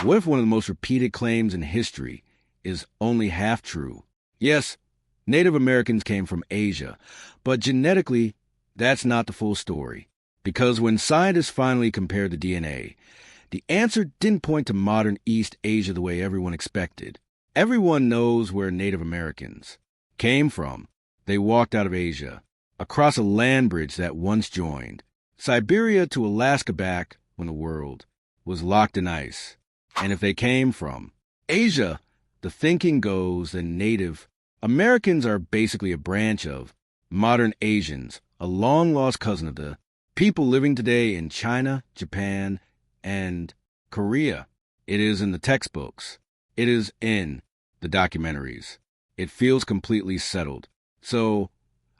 What if one of the most repeated claims in history is only half true? Yes, Native Americans came from Asia, but genetically, that's not the full story. Because when scientists finally compared the DNA, the answer didn't point to modern East Asia the way everyone expected. Everyone knows where Native Americans came from. They walked out of Asia, across a land bridge that once joined Siberia to Alaska back when the world was locked in ice. And if they came from Asia, the thinking goes that Native Americans are basically a branch of modern Asians, a long-lost cousin of the people living today in China, Japan, and Korea. It is in the textbooks. It is in the documentaries. It feels completely settled. So,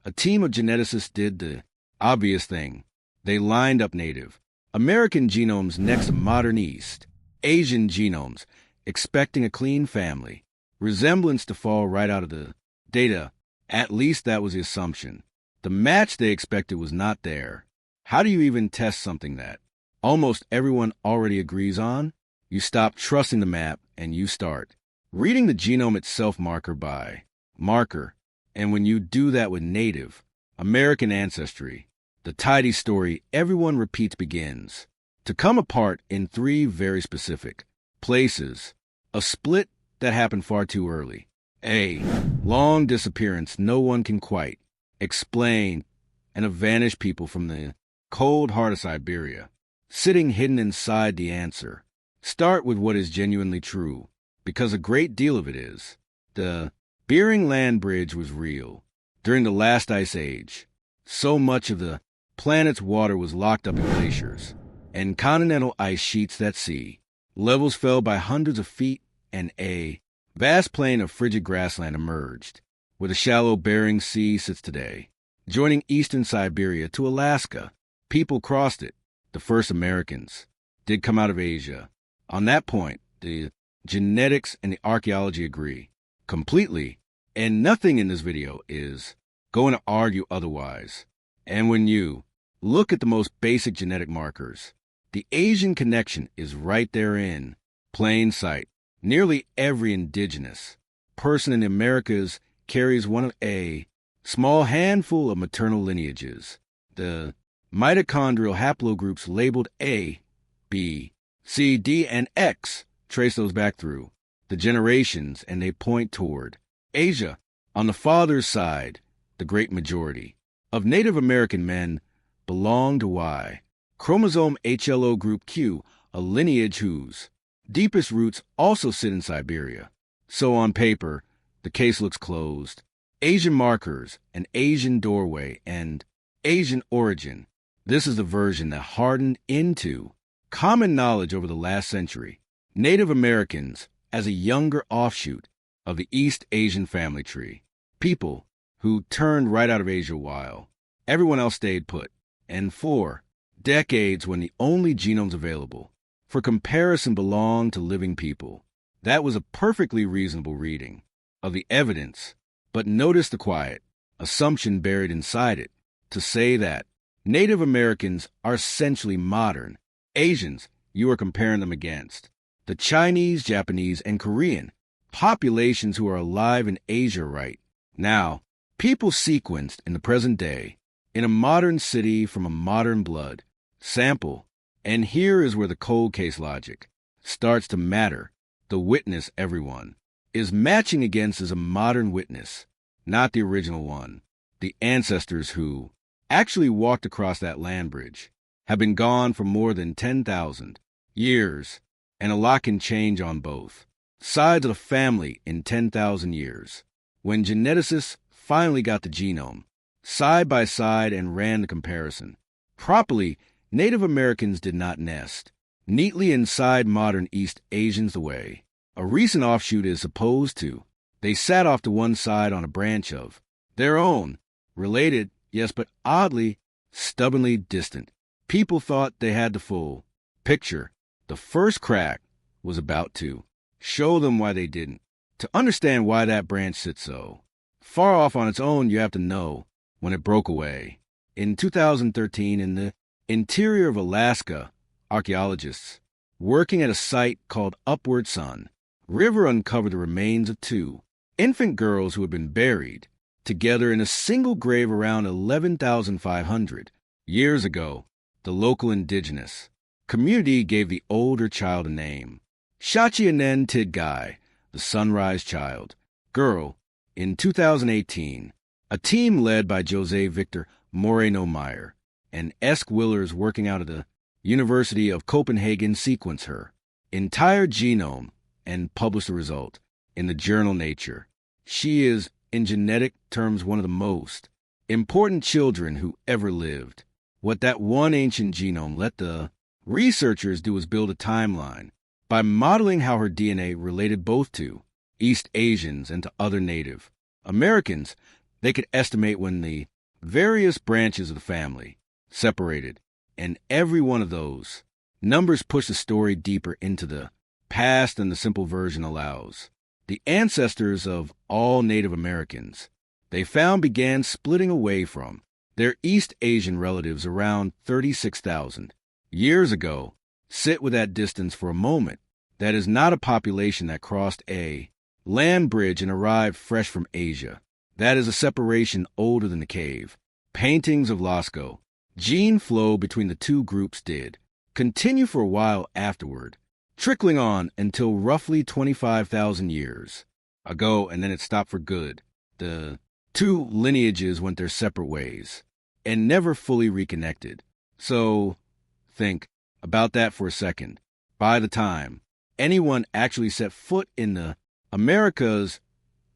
a team of geneticists did the obvious thing. They lined up Native American genomes next to modern East Asian genomes, expecting a clean family resemblance to fall right out of the data. At least that was the assumption. The match they expected was not there. How do you even test something that almost everyone already agrees on? You stop trusting the map and you start reading the genome itself marker by marker. And when you do that with Native American ancestry, the tidy story everyone repeats begins to come apart in three very specific places. A split that happened far too early. A long disappearance no one can quite explain, and a vanished people from the cold heart of Siberia, sitting hidden inside the answer. Start with what is genuinely true, because a great deal of it is. The Bering Land Bridge was real. During the last ice age, so much of the planet's water was locked up in glaciers and continental ice sheets that sea levels fell by hundreds of feet, and a vast plain of frigid grassland emerged, where the shallow Bering Sea sits today. Joining eastern Siberia to Alaska, people crossed it. The first Americans did come out of Asia. On that point, the genetics and the archaeology agree completely, and nothing in this video is going to argue otherwise. And when you look at the most basic genetic markers, the Asian connection is right there in plain sight. Nearly every indigenous person in the Americas carries one of a small handful of maternal lineages. The mitochondrial haplogroups labeled A, B, C, D, and X trace those back through the generations, and they point toward Asia. On the father's side, the great majority of Native American men belong to Y chromosome HLO group Q, a lineage whose deepest roots also sit in Siberia. So on paper, the case looks closed. Asian markers, an Asian doorway, and Asian origin. This is the version that hardened into common knowledge over the last century. Native Americans as a younger offshoot of the East Asian family tree. People who turned right out of Asia while everyone else stayed put. And for decades, when the only genomes available for comparison belonged to living people, that was a perfectly reasonable reading of the evidence. But notice the quiet assumption buried inside it to say that Native Americans are essentially modern Asians you are comparing them against. The Chinese, Japanese, and Korean populations who are alive in Asia right now, people sequenced in the present day in a modern city from a modern blood sample. And here is where the cold case logic starts to matter. The witness everyone is matching against is a modern witness, not the original one. The ancestors who actually walked across that land bridge have been gone for more than 10,000 years, and a lot can change on both sides of the family in 10,000 years. When geneticists finally got the genome side by side and ran the comparison properly, Native Americans did not nest neatly inside modern East Asians the way a recent offshoot is supposed to. They sat off to one side on a branch of their own, related, yes, but oddly, stubbornly distant. People thought they had the full picture. The first crack was about to show them why they didn't. To understand why that branch sits so far off on its own, you have to know when it broke away. In 2013, in the interior of Alaska, archaeologists working at a site called Upward Sun. River uncovered the remains of two infant girls who had been buried together in a single grave around 11,500 years ago. The local indigenous community gave the older child a name, Shachianen Tidgai, the sunrise child. Girl. In 2018, a team led by Jose Victor Moreno-Meyer and Esk Willers working out of the University of Copenhagen sequenced her entire genome and published the result in the journal Nature. She is, in genetic terms, one of the most important children who ever lived. What that one ancient genome let the researchers do was build a timeline by modeling how her DNA related both to East Asians and to other Native Americans. They could estimate when the various branches of the family separated, and every one of those numbers push the story deeper into the past than the simple version allows. The ancestors of all Native Americans they found began splitting away from their East Asian relatives around 36,000 years ago. Sit with that distance for a moment. That is not a population that crossed a land bridge and arrived fresh from Asia. That is a separation older than the cave paintings of Lascaux. Gene flow between the two groups did continue for a while afterward, trickling on until roughly 25,000 years ago, and then it stopped for good. The two lineages went their separate ways and never fully reconnected. So think about that for a second. By the time anyone actually set foot in the Americas,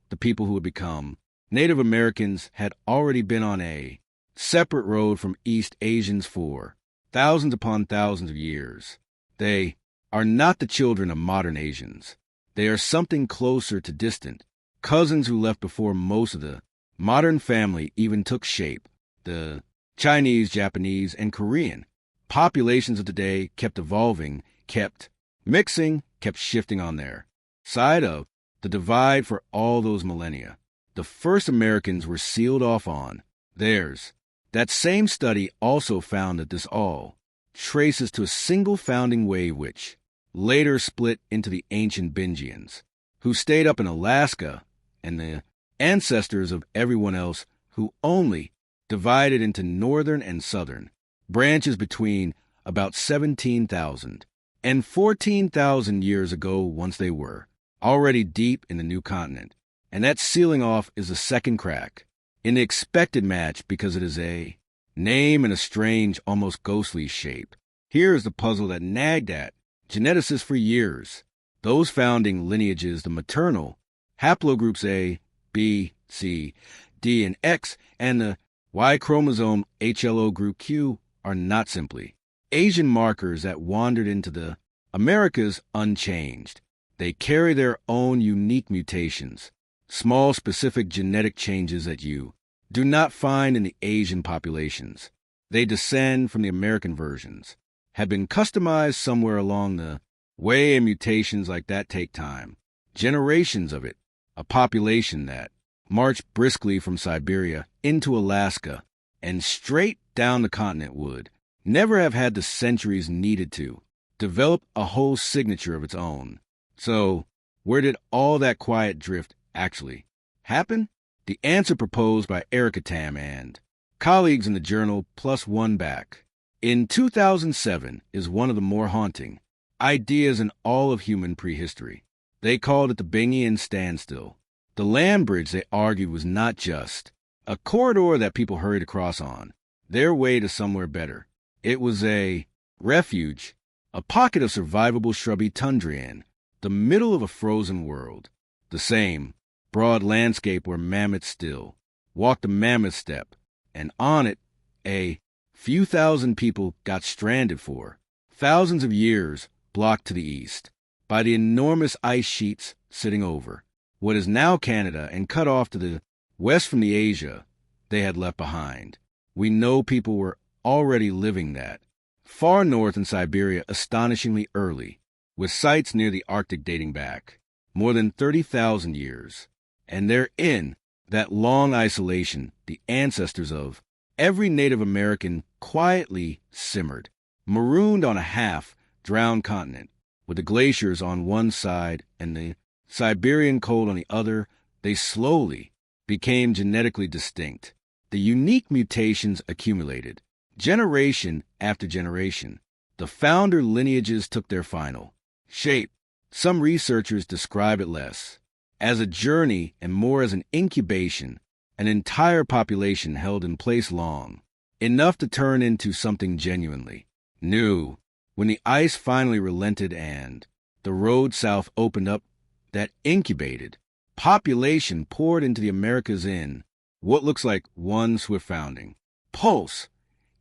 the people who would become Native Americans had already been on a separate road from East Asians for thousands upon thousands of years. They are not the children of modern Asians. They are something closer to distant cousins who left before most of the modern family even took shape. The Chinese, Japanese, and Korean populations of today kept evolving, kept mixing, kept shifting on their side of the divide for all those millennia. The first Americans were sealed off on theirs. That same study also found that this all traces to a single founding wave which later split into the ancient Bingians, who stayed up in Alaska, and the ancestors of everyone else who only divided into northern and southern branches between about 17,000 and 14,000 years ago once they were already deep in the new continent. And that sealing off is a second crack in the expected match because it is a name in a strange, almost ghostly shape. Here is the puzzle that nagged at geneticists for years. Those founding lineages, the maternal haplogroups A, B, C, D, and X, and the Y chromosome HLO group Q are not simply Asian markers that wandered into the Americas unchanged. They carry their own unique mutations, small specific genetic changes that you do not find in the Asian populations. They descend from the American versions, have been customized somewhere along the way, and mutations like that take time. Generations of it. A population that marched briskly from Siberia into Alaska and straight down the continent would never have had the centuries needed to develop a whole signature of its own. So, where did all that quiet drift actually happen? The answer proposed by Erica Tam and colleagues in the journal Plus One Back in 2007 is one of the more haunting ideas in all of human prehistory. They called it the Bingian Standstill. The land bridge, they argued, was not just a corridor that people hurried across on their way to somewhere better. It was a refuge, a pocket of survivable shrubby tundra in the middle of a frozen world. The same broad landscape where mammoths still walked the mammoth steppe, and on it a few thousand people got stranded for thousands of years, blocked to the east by the enormous ice sheets sitting over what is now Canada and cut off to the west from the Asia they had left behind. We know people were already living that far north in Siberia astonishingly early, with sites near the Arctic dating back more than 30,000 years. And they're in that long isolation, the ancestors of every Native American quietly simmered, marooned on a half drowned continent, with the glaciers on one side and the Siberian cold on the other. They slowly became genetically distinct. The unique mutations accumulated, generation after generation. The founder lineages took their final shape. Some researchers describe it less as a journey and more as an incubation, an entire population held in place long enough to turn into something genuinely new. When the ice finally relented and the road south opened up, that incubated population poured into the Americas in what looks like one swift founding pulse,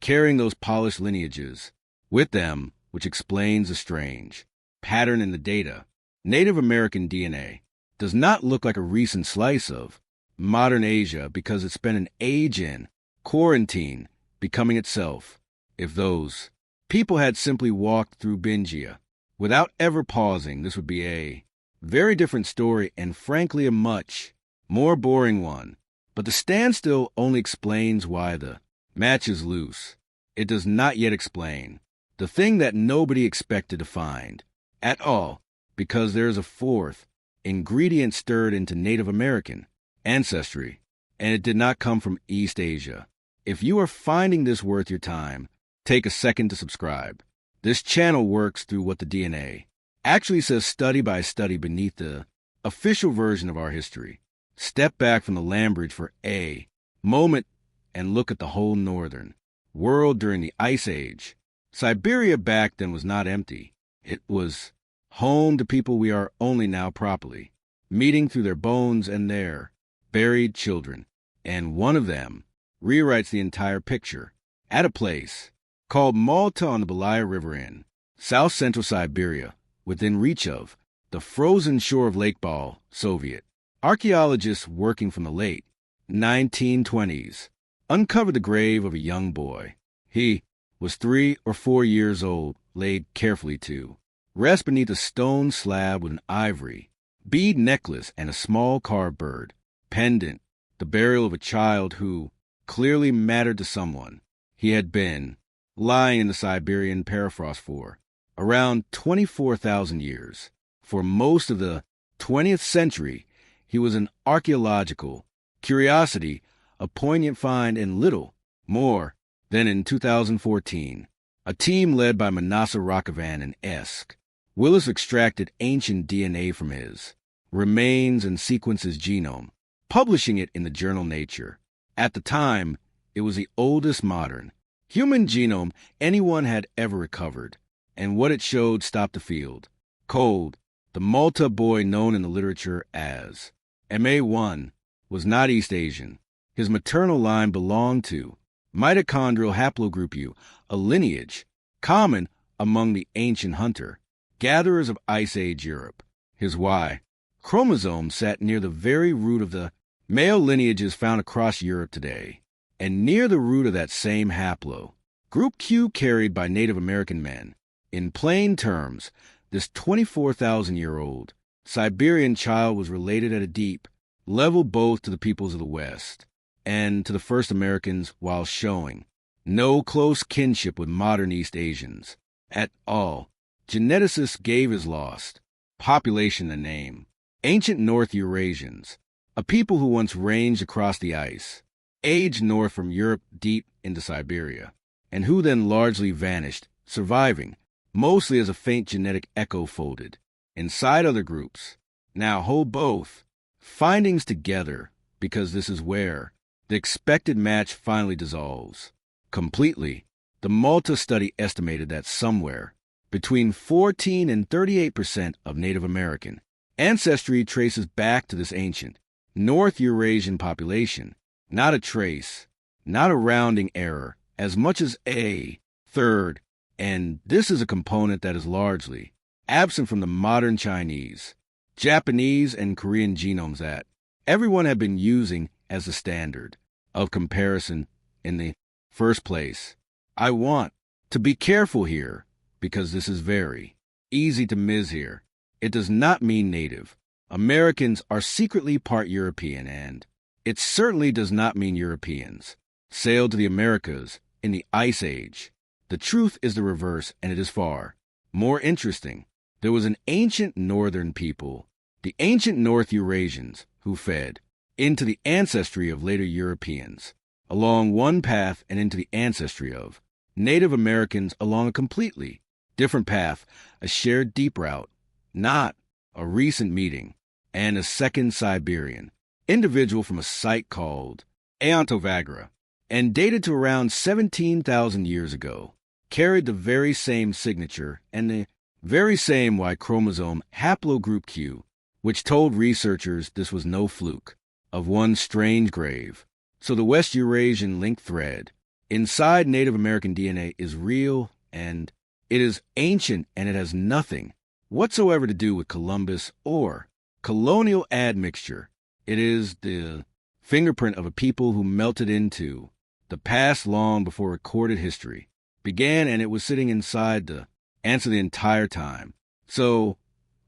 carrying those polished lineages with them, which explains the strange pattern in the data. Native American DNA does not look like a recent slice of modern Asia because it spent an age in quarantine becoming itself. If those people had simply walked through Bingia without ever pausing, this would be a very different story and frankly a much more boring one. But the standstill only explains why the match is loose. It does not yet explain the thing that nobody expected to find at all, because there is a fourth ingredient stirred into Native American ancestry, and it did not come from East Asia. If you are finding this worth your time, take a second to subscribe. This channel works through what the DNA actually says study by study beneath the official version of our history. Step back from the land bridge for a moment and look at the whole northern world during the Ice Age. Siberia back then was not empty. It was home to people we are only now properly meeting through their bones and their buried children. And one of them rewrites the entire picture at a place called Malta on the Belaya River in south-central Siberia, within reach of the frozen shore of Lake Bal, Soviet. Archaeologists working from the late 1920s uncovered the grave of a young boy. He was 3 or 4 years old, laid carefully to rest beneath a stone slab with an ivory bead necklace and a small carved bird pendant, the burial of a child who clearly mattered to someone. He had been lying in the Siberian permafrost for around 24,000 years. For most of the 20th century, he was an archaeological curiosity, a poignant find, and little more than in 2014. A team led by Manasseh Rakavan and Esk Willis extracted ancient DNA from his remains and sequenced his genome, publishing it in the journal Nature. At the time, it was the oldest modern human genome anyone had ever recovered, and what it showed stopped the field cold. The Malta boy, known in the literature as MA1, was not East Asian. His maternal line belonged to mitochondrial haplogroup U, a lineage common among the ancient hunter-gatherers of Ice Age Europe. His Y chromosome sat near the very root of the male lineages found across Europe today, and near the root of that same haplo group Q carried by Native American men. In plain terms, this 24,000-year-old Siberian child was related at a deep level both to the peoples of the West and to the first Americans, while showing no close kinship with modern East Asians at all. Geneticists gave his lost population a name: ancient North Eurasians, a people who once ranged across the ice age north from Europe deep into Siberia, and who then largely vanished, surviving mostly as a faint genetic echo folded inside other groups. Now hold both findings together, because this is where the expected match finally dissolves completely. The Malta study estimated that somewhere between 14 and 38% of Native American ancestry traces back to this ancient North Eurasian population. Not a trace, not a rounding error, as much as a third. And this is a component that is largely absent from the modern Chinese, Japanese, and Korean genomes that everyone had been using as the standard of comparison in the first place. I want to be careful here, because this is very easy to miss here. It does not mean Native Americans are secretly part European, and it certainly does not mean Europeans sailed to the Americas in the Ice Age. The truth is the reverse, and it is far More interesting, there was an ancient northern people, the ancient North Eurasians, who fed into the ancestry of later Europeans, along one path and into the ancestry of Native Americans along a completely different path, a shared deep route, not a recent meeting, and a second Siberian individual from a site called Aontovagra, and dated to around 17,000 years ago, carried the very same signature and the very same Y chromosome haplogroup Q, which told researchers this was no fluke of one strange grave. So the West Eurasian link thread inside Native American DNA is real, and it is ancient, and it has nothing whatsoever to do with Columbus or colonial admixture. It is the fingerprint of a people who melted into the past long before recorded history began, and it was sitting inside the answer the entire time. So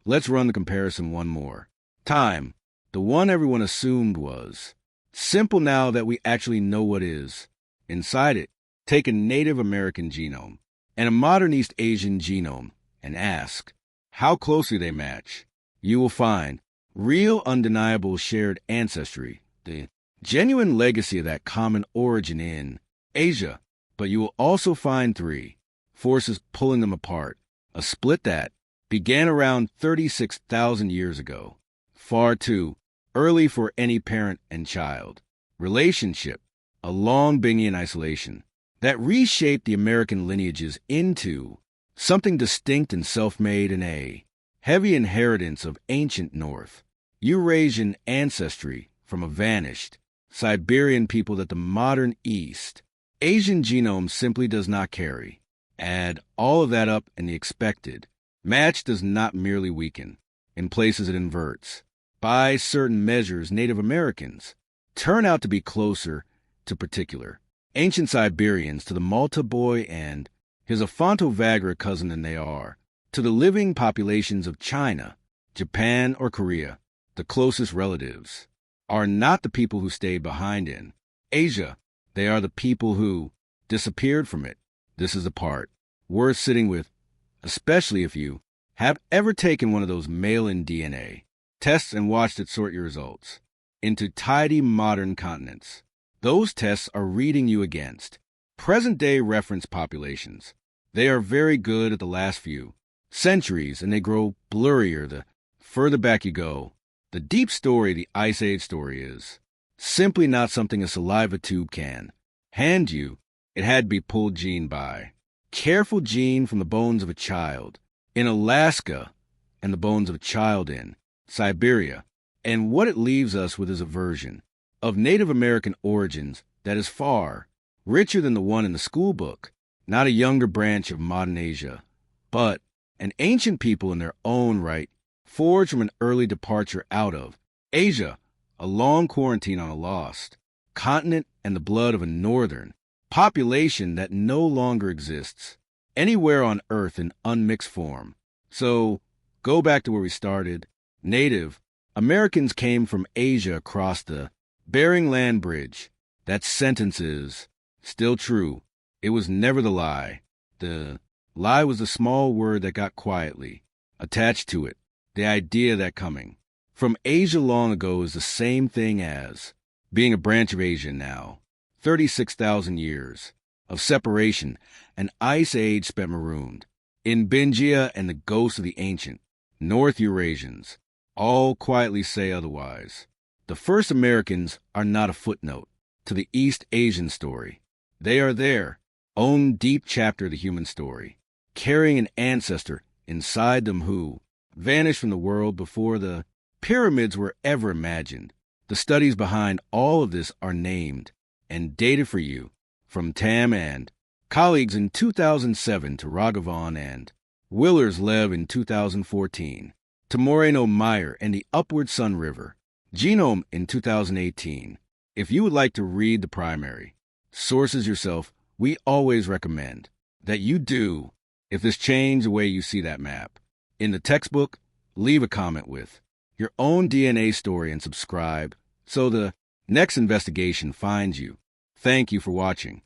let's run the comparison one more time. The one everyone assumed was simple now that we actually know what is inside it. Take a Native American genome and a modern East Asian genome and ask how closely they match. You will find real, undeniable shared ancestry, the genuine legacy of that common origin in Asia. But you will also find three forces pulling them apart. A split that began around 36,000 years ago, far too early for any parent and child relationship, a long Bingian isolation that reshaped the American lineages into something distinct and self-made, and a heavy inheritance of ancient North Eurasian ancestry from a vanished Siberian people that the modern East Asian genome simply does not carry. Add all of that up, and the expected match does not merely weaken. In places it inverts. By certain measures, Native Americans turn out to be closer to particular ancient Siberians, to the Malta boy and his Afontovagra cousin than they are to the living populations of China, Japan, or Korea. The closest relatives are not the people who stayed behind in Asia. They are the people who disappeared from it. This is the part worth sitting with, especially if you have ever taken one of those mail-in DNA tests and watched it sort your results into tidy modern continents. Those tests are reading you against present-day reference populations. They are very good at the last few centuries, and they grow blurrier the further back you go. The deep story, the Ice Age story, is simply not something a saliva tube can hand you. It had to be pulled gene by careful gene from the bones of a child in Alaska and the bones of a child in Siberia. And what it leaves us with is a version of Native American origins that is far richer than the one in the school book, not a younger branch of modern Asia, but an ancient people in their own right, forged from an early departure out of Asia, a long quarantine on a lost continent, and the blood of a northern population that no longer exists anywhere on Earth in unmixed form. So, go back to where we started. Native Americans came from Asia across the Bering Land Bridge. That sentence is still true. It was never the lie. The lie was the small word that got quietly attached to it. The idea that coming from Asia long ago is the same thing as being a branch of Asia now. 36,000 years of separation, an ice age spent marooned in Bingia, and the ghosts of the ancient North Eurasians all quietly say otherwise. The first Americans are not a footnote to the East Asian story. They are their own deep chapter of the human story, carrying an ancestor inside them who vanished from the world before the pyramids were ever imagined. The studies behind all of this are named and dated for you from Tam and colleagues in 2007 to Raghavan and Willers Lev in 2014 to Moreno Meyer and the Upward Sun River Genome in 2018. If you would like to read the primary sources yourself, we always recommend that you do. If this changed the way you see that map in the textbook, leave a comment with your own DNA story and subscribe so the next investigation finds you. Thank you for watching.